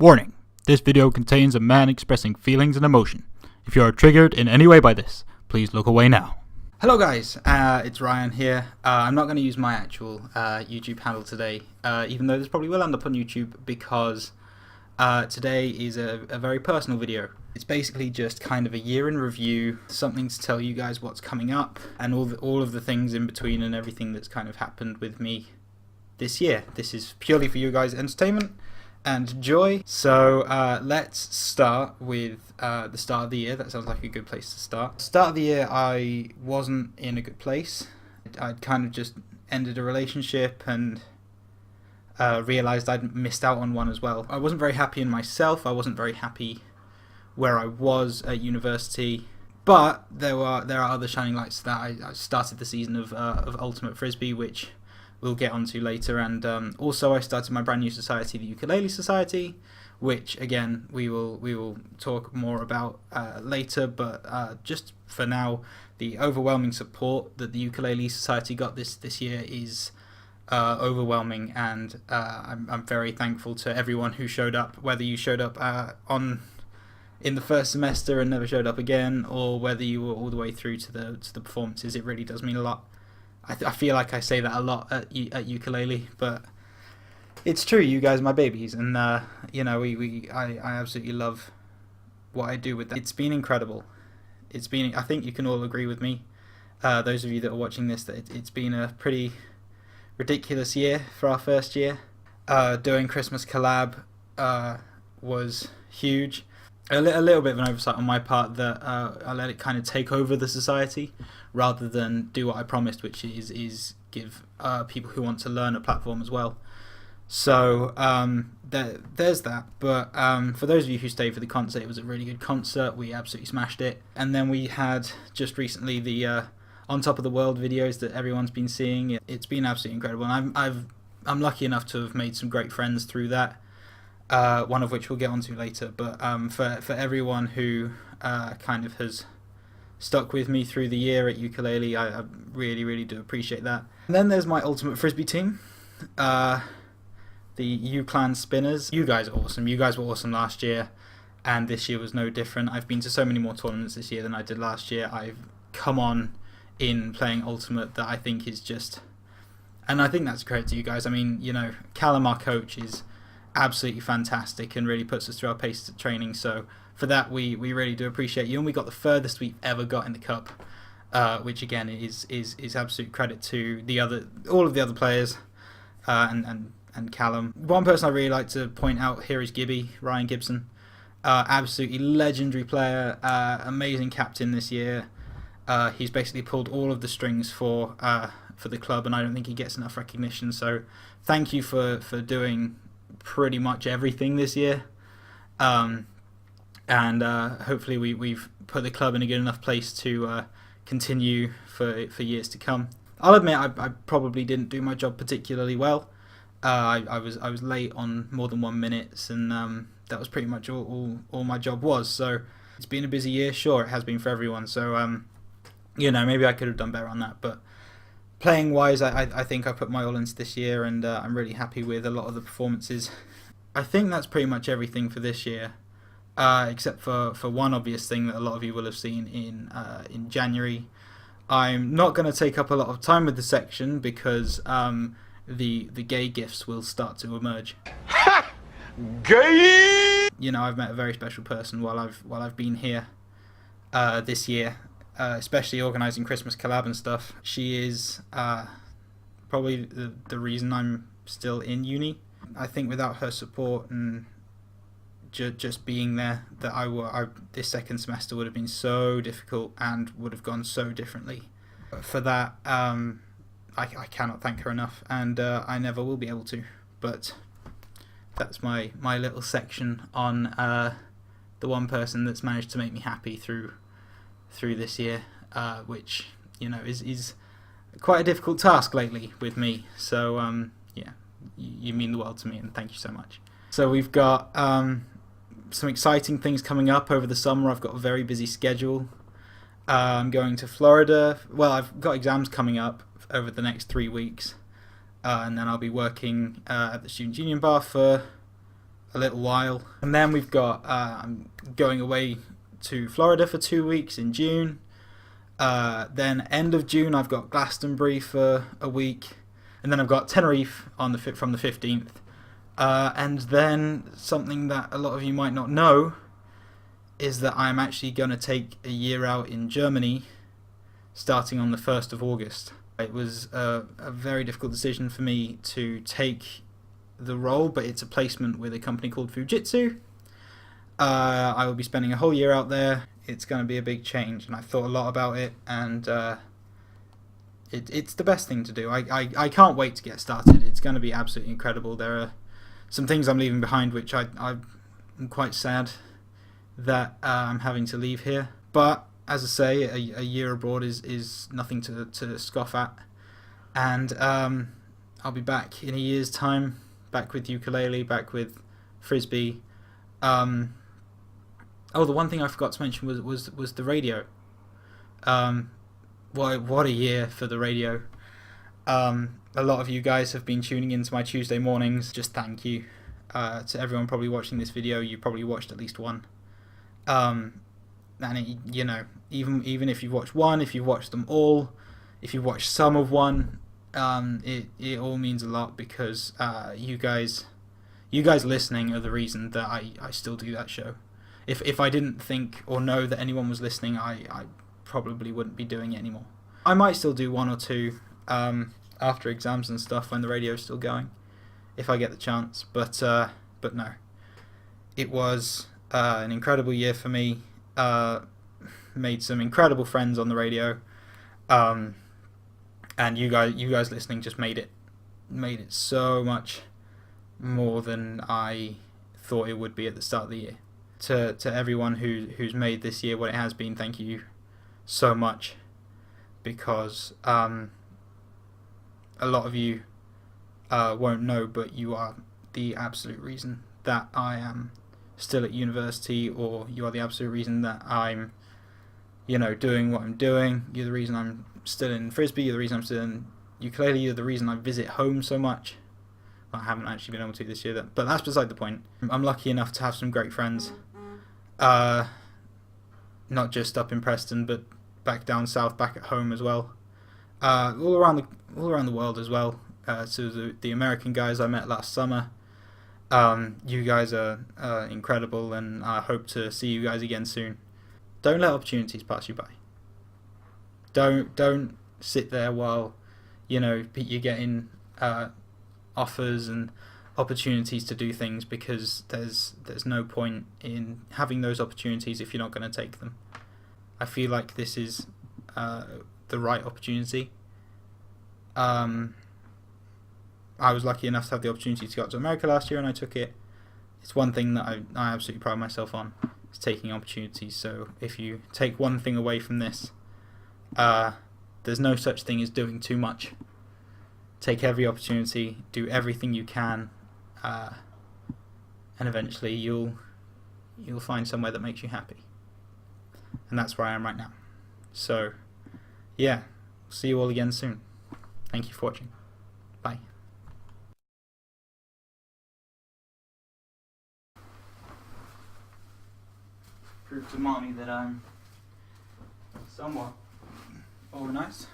Warning, this video contains a man expressing feelings and emotion. If you are triggered in any way by this, please look away now. Hello guys, it's Ryan here. I'm not going to use my actual YouTube handle today, even though this probably will end up on YouTube, because today is a very personal video. It's basically just kind of a year in review, something to tell you guys what's coming up, and all of the things in between and everything that's kind of happened with me this year. This is purely for you guys' entertainment and joy. So let's start with the start of the year. That sounds like a good place to start. Start of the year, I wasn't in a good place. I'd kind of just ended a relationship and realised I'd missed out on one as well. I wasn't very happy in myself. I wasn't very happy where I was at university. But there are other shining lights that I started the season of Ultimate Frisbee, which we'll get onto later, and also I started my brand new society, the Ukulele Society, which again we will talk more about later. But just for now, the overwhelming support that the Ukulele Society got this year is overwhelming, and I'm very thankful to everyone who showed up, whether you showed up in the first semester and never showed up again, or whether you were all the way through to the performances. It really does mean a lot. I feel like I say that a lot at ukulele, but it's true. You guys are my babies, and you know, I absolutely love what I do with that. It's been incredible. It's been, I think you can all agree with me, those of you that are watching this, that it's been a pretty ridiculous year for our first year. Doing Christmas collab was huge. A little bit of an oversight on my part that I let it kind of take over the society rather than do what I promised, which is give people who want to learn a platform as well. So there's that. But for those of you who stayed for the concert, it was a really good concert. We absolutely smashed it. And then we had just recently the On Top of the World videos that everyone's been seeing. It's been absolutely incredible. And I'm lucky enough to have made some great friends through that. One of which we'll get onto later, but for everyone who kind of has stuck with me through the year at ukulele, I really do appreciate that. And then there's my Ultimate Frisbee team, the U-Clan Spinners. You guys are awesome. You guys were awesome last year, and this year was no different. I've been to so many more tournaments this year than I did last year. I've come on in playing Ultimate that I think is just, and I think that's a credit to you guys. I mean, you know, Callum, our coach, is absolutely fantastic and really puts us through our pace training, so for that we really do appreciate you. And we got the furthest we've ever got in the cup, which again is absolute credit to all of the other players, and Callum. One person I really like to point out here is Ryan Gibson. Absolutely legendary player, amazing captain this year. He's basically pulled all of the strings for the club, and I don't think he gets enough recognition, so thank you for doing pretty much everything this year, and hopefully we've put the club in a good enough place to continue for years to come. I'll admit I probably didn't do my job particularly well. I was late on more than 1 minute, and that was pretty much all my job was. So it's been a busy year, sure, it has been for everyone, so you know, maybe I could have done better on that, but playing wise, I think I put my all into this year, and I'm really happy with a lot of the performances. I think that's pretty much everything for this year, except for one obvious thing that a lot of you will have seen in January. I'm not going to take up a lot of time with the section because the gay gifts will start to emerge. Ha! Gay! You know, I've met a very special person while I've been here this year. Especially organising Christmas collab and stuff. She is probably the reason I'm still in uni. I think without her support and just being there, that this second semester would have been so difficult and would have gone so differently. For that, I cannot thank her enough, and I never will be able to. But that's my little section on the one person that's managed to make me happy through this year, which, you know, is quite a difficult task lately with me. So yeah, you mean the world to me, and thank you so much. So we've got some exciting things coming up over the summer. I've got a very busy schedule. I'm going to Florida. Well, I've got exams coming up over the next 3 weeks, and then I'll be working at the Student Union Bar for a little while. And then we've got, I'm going away to Florida for 2 weeks in June. Then end of June I've got Glastonbury for a week. And then I've got Tenerife on from the 15th. And then something that a lot of you might not know is that I'm actually going to take a year out in Germany starting on the 1st of August. It was a very difficult decision for me to take the role, but it's a placement with a company called Fujitsu. I will be spending a whole year out there. It's going to be a big change, and I thought a lot about it, and it's the best thing to do. I can't wait to get started. It's going to be absolutely incredible. There are some things I'm leaving behind which I'm quite sad that I'm having to leave here. But as I say, a year abroad is nothing to scoff at. And I'll be back in a year's time, back with ukulele, back with frisbee. Oh, the one thing I forgot to mention was the radio. What a year for the radio. A lot of you guys have been tuning into my Tuesday mornings. Just thank you to everyone probably watching this video. You probably watched at least one. And you know, even if you've watched one, if you've watched them all, if you've watched some of one, it all means a lot, because you guys listening are the reason that I still do that show. If I didn't think or know that anyone was listening, I probably wouldn't be doing it anymore. I might still do one or two after exams and stuff when the radio's still going, if I get the chance. But no, it was an incredible year for me. Made some incredible friends on the radio, and you guys listening just made it so much more than I thought it would be at the start of the year. To everyone who's made this year what it has been, thank you so much, because a lot of you won't know, but you are the absolute reason that I am still at university, or you are the absolute reason that I'm, doing what I'm doing. You're the reason I'm still in frisbee. You're the reason I'm still in ukulele. You're the reason I visit home so much. Well, I haven't actually been able to this year, but that's beside the point. I'm lucky enough to have some great friends, not just up in Preston, but back down south, back at home as well, all around the world as well. So the American guys I met last summer. You guys are incredible, and I hope to see you guys again soon. Don't let opportunities pass you by. Don't sit there while you're getting offers and opportunities to do things, because there's no point in having those opportunities if you're not going to take them. I feel like this is the right opportunity. I was lucky enough to have the opportunity to go to America last year, and I took it. It's one thing that I absolutely pride myself on, is taking opportunities. So if you take one thing away from this, there's no such thing as doing too much. Take every opportunity, do everything you can, and eventually you'll find somewhere that makes you happy. And that's where I am right now. So yeah, see you all again soon. Thank you for watching. Bye. Prove to mommy that I'm somewhat organised.